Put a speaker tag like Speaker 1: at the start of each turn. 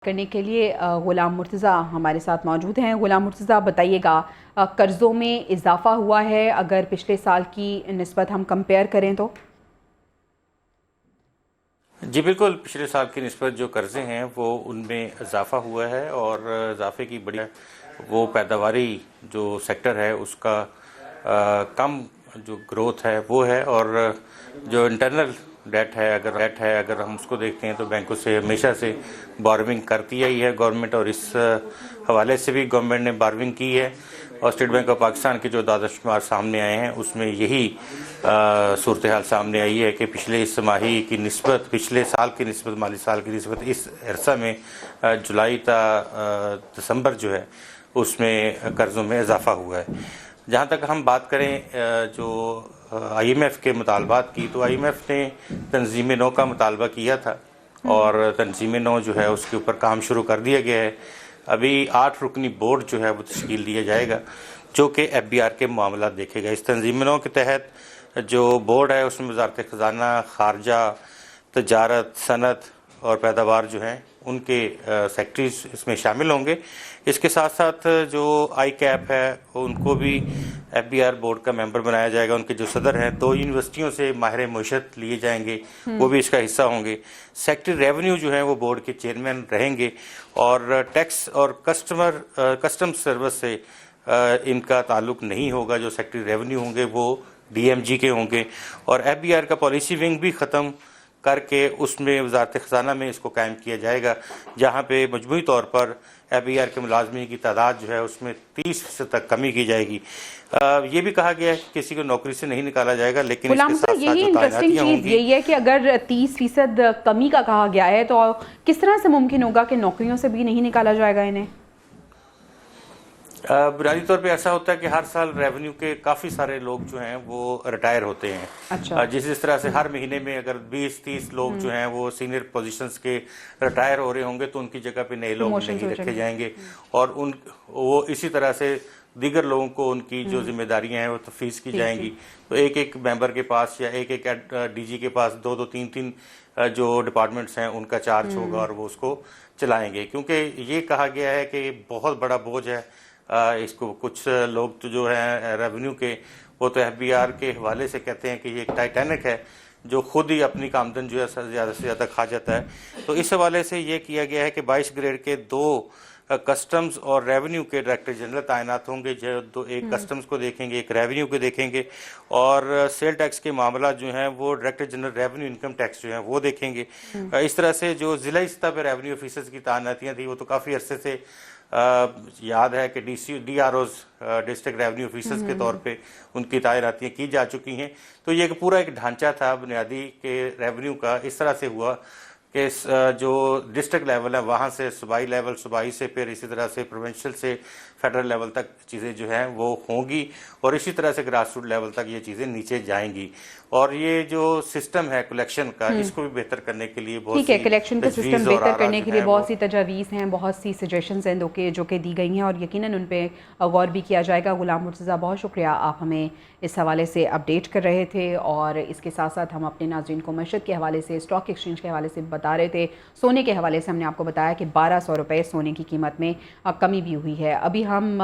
Speaker 1: کرنے کے لیے غلام مرتضیٰ ہمارے ساتھ موجود ہیں۔ غلام مرتضیٰ، بتائیے گا قرضوں میں اضافہ ہوا ہے اگر پچھلے سال کی نسبت ہم کمپیئر کریں تو؟
Speaker 2: جی بالکل، پچھلے سال کی نسبت جو قرضے ہیں وہ ان میں اضافہ ہوا ہے، اور اضافے کی بڑی وہ پیداواری جو سیکٹر ہے اس کا کم جو گروتھ ہے وہ ہے، اور جو انٹرنل ڈیٹ ہے اگر ہم اس کو دیکھتے ہیں تو بینکوں سے ہمیشہ سے بارونگ کرتی آئی ہے گورنمنٹ، اور اس حوالے سے بھی گورنمنٹ نے بارونگ کی ہے، اور اسٹیٹ بینک آف پاکستان کے جو دادہ شمار سامنے آئے ہیں اس میں یہی صورتحال سامنے آئی ہے کہ پچھلے اس ماہی کی نسبت، پچھلے سال کی نسبت، مالی سال کی نسبت اس عرصہ میں جولائی تا دسمبر جو ہے اس میں قرضوں میں اضافہ ہوا ہے۔ جہاں تک ہم بات کریں جو آئی ایم ایف کے مطالبات کی، تو آئی ایم ایف نے تنظیم نو کا مطالبہ کیا تھا، اور تنظیم نو جو ہے اس کے اوپر کام شروع کر دیا گیا ہے۔ ابھی 8 رکنی بورڈ جو ہے وہ تشکیل دیا جائے گا جو کہ ایف بی آر کے معاملات دیکھے گا۔ اس تنظیم نو کے تحت جو بورڈ ہے اس میں وزارت خزانہ، خارجہ، تجارت، صنعت اور پیداوار جو ہیں ان کے سیکٹریز اس میں شامل ہوں گے۔ اس کے ساتھ ساتھ جو آئی کیپ ہے ان کو بھی ایف بی آر بورڈ کا ممبر بنایا جائے گا۔ ان کے جو صدر ہیں 2 یونیورسٹیوں سے ماہر معیشت لیے جائیں گے، وہ بھی اس کا حصہ ہوں گے۔ سیکٹری ریونیو جو ہیں وہ بورڈ کے چیئرمین رہیں گے، اور ٹیکس اور کسٹم سروس سے ان کا تعلق نہیں ہوگا۔ جو سیکٹری ریونیو ہوں گے وہ ڈی ایم جی کے ہوں گے، اور ایف بی آر کا پالیسی ونگ بھی ختم کر کے اس میں وزارت خزانہ میں اس کو قائم کیا جائے گا، جہاں پہ مجموعی طور پر ایف بی آر کے ملازمین کی تعداد جو ہے اس میں 30% تک کمی کی جائے گی۔ یہ بھی کہا گیا ہے کہ کسی کو نوکری سے نہیں نکالا جائے گا، لیکن اس کے ساتھ ساتھ جو تعیناتیاں ہوں گی۔
Speaker 1: یہی ہے کہ اگر 30% کمی کا کہا گیا ہے تو کس طرح سے ممکن ہوگا کہ نوکریوں سے بھی نہیں نکالا جائے گا انہیں؟
Speaker 2: بنیادی طور پہ ایسا ہوتا ہے کہ ہر سال ریونیو کے کافی سارے لوگ جو ہیں وہ ریٹائر ہوتے ہیں۔
Speaker 1: اچھا،
Speaker 2: جس طرح سے ہر مہینے میں اگر 20-30 لوگ جو ہیں وہ سینئر پوزیشنز کے ریٹائر ہو رہے ہوں گے تو ان کی جگہ پہ نئے لوگ نہیں رکھے جائیں گے، اور وہ اسی طرح سے دیگر لوگوں کو ان کی جو ذمہ داریاں ہیں وہ تفویض کی جائیں گی۔ تو ایک ممبر کے پاس یا ایک ڈی جی کے پاس 2-2 3-3 جو ڈپارٹمنٹس ہیں ان کا چارج ہوگا، اور وہ اس کو چلائیں گے، کیونکہ یہ کہا گیا ہے کہ یہ بہت بڑا بوجھ ہے۔ اس کو کچھ لوگ تو جو ہیں ریونیو کے وہ تو ایف بی آر کے حوالے سے کہتے ہیں کہ یہ ایک ٹائٹینک ہے جو خود ہی اپنی آمدن جو ہے زیادہ سے زیادہ کھا جاتا ہے۔ تو اس حوالے سے یہ کیا گیا ہے کہ 22 گریڈ کے 2 کسٹمز اور ریونیو کے ڈائریکٹر جنرل تعینات ہوں گے، جو ایک کسٹمز کو دیکھیں گے، ایک ریونیو کو دیکھیں گے، اور سیل ٹیکس کے معاملات جو ہیں وہ director general revenue income tax جو ہیں وہ دیکھیں گے۔ اس طرح سے جو ضلعی سطح پہ ریونیو آفیسرز کی تعیناتیاں تھیں وہ تو کافی عرصے سے یاد ہے کہ D R Os district revenue officers کے طور پہ ان کی تعیناتیاں کی جا چکی ہیں۔ تو یہ پورا ایک ڈھانچہ تھا بنیادی کہ ریونیو کا اس طرح سے ہوا کہ جو ڈسٹرکٹ لیول ہے وہاں سے صوبائی لیول، صوبائی سے پھر اسی طرح سے پروونشل سے فیڈرل لیول تک چیزیں جو ہیں وہ ہوں گی، اور اسی طرح سے گراس روٹ لیول تک یہ چیزیں نیچے جائیں گی۔ اور یہ جو سسٹم ہے کلیکشن کا اس کو بھی بہتر کرنے کے لیے بہت سی
Speaker 1: کلیکشن کا سسٹم بہتر کرنے کے لیے بہت سی تجاویز ہیں، بہت سی سجیشنز ہیں جو کہ دی گئی ہیں، اور یقیناً ان پہ غور بھی کیا جائے گا۔ غلام مرتضیٰ، بہت شکریہ، آپ ہمیں اس حوالے سے اپڈیٹ کر رہے تھے، اور اس کے ساتھ ساتھ ہم اپنے ناظرین کو معیشت کے حوالے سے، اسٹاک ایکسچینج کے حوالے سے بتا رہے تھے۔ سونے کے حوالے سے ہم نے آپ کو بتایا کہ 1200 روپے سونے کی قیمت میں کمی بھی ہوئی ہے۔ ابھی ہم